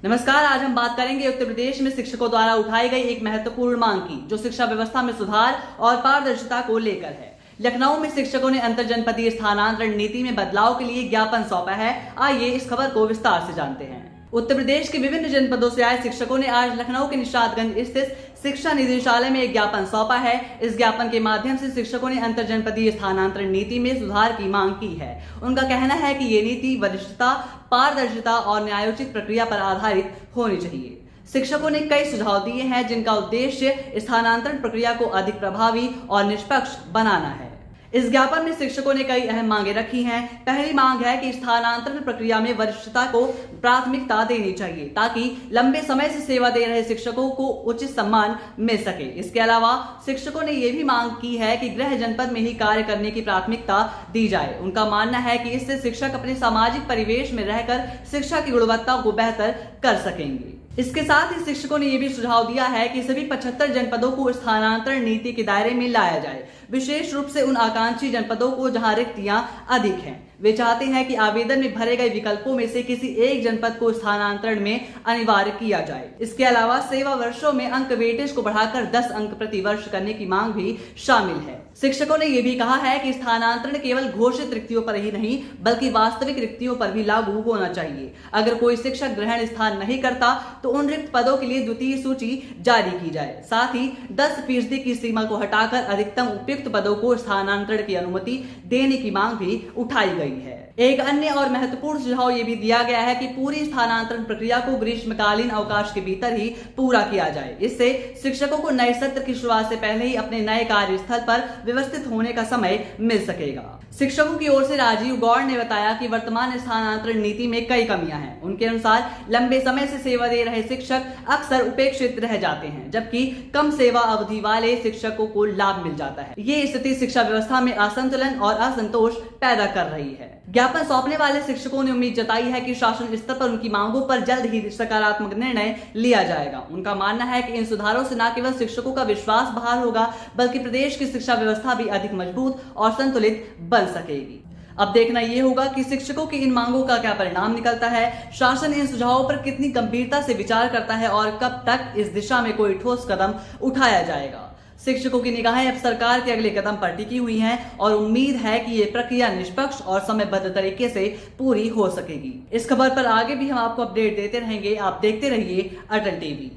नमस्कार। आज हम बात करेंगे उत्तर प्रदेश में शिक्षकों द्वारा उठाई गई एक महत्वपूर्ण मांग की, जो शिक्षा व्यवस्था में सुधार और पारदर्शिता को लेकर है। लखनऊ में शिक्षकों ने अंतर जनपदीय स्थानांतरण नीति में बदलाव के लिए ज्ञापन सौंपा है। आइए इस खबर को विस्तार से जानते हैं। उत्तर प्रदेश के विभिन्न जनपदों से आए शिक्षकों ने आज लखनऊ के निशादगंज स्थित शिक्षा निदेशालय में एक ज्ञापन सौंपा है। इस ज्ञापन के माध्यम से शिक्षकों ने अंतर जनपदीय स्थानांतरण नीति में सुधार की मांग की है। उनका कहना है कि ये नीति वरिष्ठता, पारदर्शिता और न्यायोचित प्रक्रिया पर आधारित होनी चाहिए। शिक्षकों ने कई सुझाव दिए हैं, जिनका उद्देश्य स्थानांतरण प्रक्रिया को अधिक प्रभावी और निष्पक्ष बनाना है। इस ज्ञापन में शिक्षकों ने कई अहम मांगे रखी हैं। पहली मांग है कि स्थानांतरण प्रक्रिया में वरिष्ठता को प्राथमिकता देनी चाहिए, ताकि लंबे समय से सेवा दे रहे शिक्षकों को उचित सम्मान मिल सके। इसके अलावा शिक्षकों ने यह भी मांग की है कि गृह जनपद में ही कार्य करने की प्राथमिकता दी जाए। उनका मानना है कि इससे शिक्षक अपने सामाजिक परिवेश में रहकर शिक्षा की गुणवत्ता को बेहतर कर सकेंगे। इसके साथ ही शिक्षकों ने यह भी सुझाव दिया है कि सभी 75 जनपदों को स्थानांतरण नीति के दायरे में लाया जाए, विशेष रूप से उन आकांक्षी जनपदों को जहां रिक्तियां अधिक हैं। वे चाहते हैं कि आवेदन में भरे गए विकल्पों में से किसी एक जनपद को स्थानांतरण में अनिवार्य किया जाए। इसके अलावा सेवा वर्षों में अंक वेटेज को बढ़ाकर 10 अंक प्रति वर्ष करने की मांग भी शामिल है। शिक्षकों ने यह भी कहा है कि स्थानांतरण केवल घोषित रिक्तियों पर ही नहीं, बल्कि वास्तविक रिक्तियों पर भी लागू होना चाहिए। अगर कोई शिक्षक ग्रहण स्थान नहीं करता तो उन रिक्त पदों के लिए द्वितीय सूची जारी की जाए। साथ ही 10% की सीमा को हटाकर अधिकतम उपयुक्त पदों को स्थानांतरण की अनुमति देने की मांग भी उठाई गई है। एक अन्य और महत्वपूर्ण सुझाव ये भी दिया गया है कि पूरी स्थानांतरण प्रक्रिया को ग्रीष्मकालीन अवकाश के भीतर ही पूरा किया जाए। इससे शिक्षकों को नए सत्र की शुरुआत से पहले ही अपने नए कार्यस्थल पर व्यवस्थित होने का समय मिल सकेगा। शिक्षकों की ओर से राजीव गौड़ ने बताया कि वर्तमान स्थानांतरण नीति में कई कमियां हैं। उनके अनुसार लंबे समय से सेवा दे रहे शिक्षक अक्सर उपेक्षित रह जाते हैं, जबकि कम सेवा अवधि वाले शिक्षकों को लाभ मिल जाता है। ये स्थिति शिक्षा व्यवस्था में असंतुलन और असंतोष पैदा कर रही है। ज्ञापन सौंपने वाले शिक्षकों ने उम्मीद जताई है कि शासन स्तर पर उनकी मांगों पर जल्द ही सकारात्मक निर्णय लिया जाएगा। उनका मानना है कि इन सुधारों से न केवल शिक्षकों का विश्वास बहाल होगा, बल्कि प्रदेश की शिक्षा व्यवस्था भी अधिक मजबूत और संतुलित बन सकेगी। अब देखना यह होगा कि शिक्षकों की इन मांगों का क्या परिणाम निकलता है। शासन इन सुझावों पर कितनी गंभीरता से विचार करता है और कब तक इस दिशा में कोई ठोस कदम उठाया जाएगा। शिक्षकों की निगाहें अब सरकार के अगले कदम पर टिकी हुई हैं और उम्मीद है कि ये प्रक्रिया निष्पक्ष और समयबद्ध तरीके से पूरी हो सकेगी। इस खबर पर आगे भी हम आपको अपडेट देते रहेंगे। आप देखते रहिए अटल टीवी।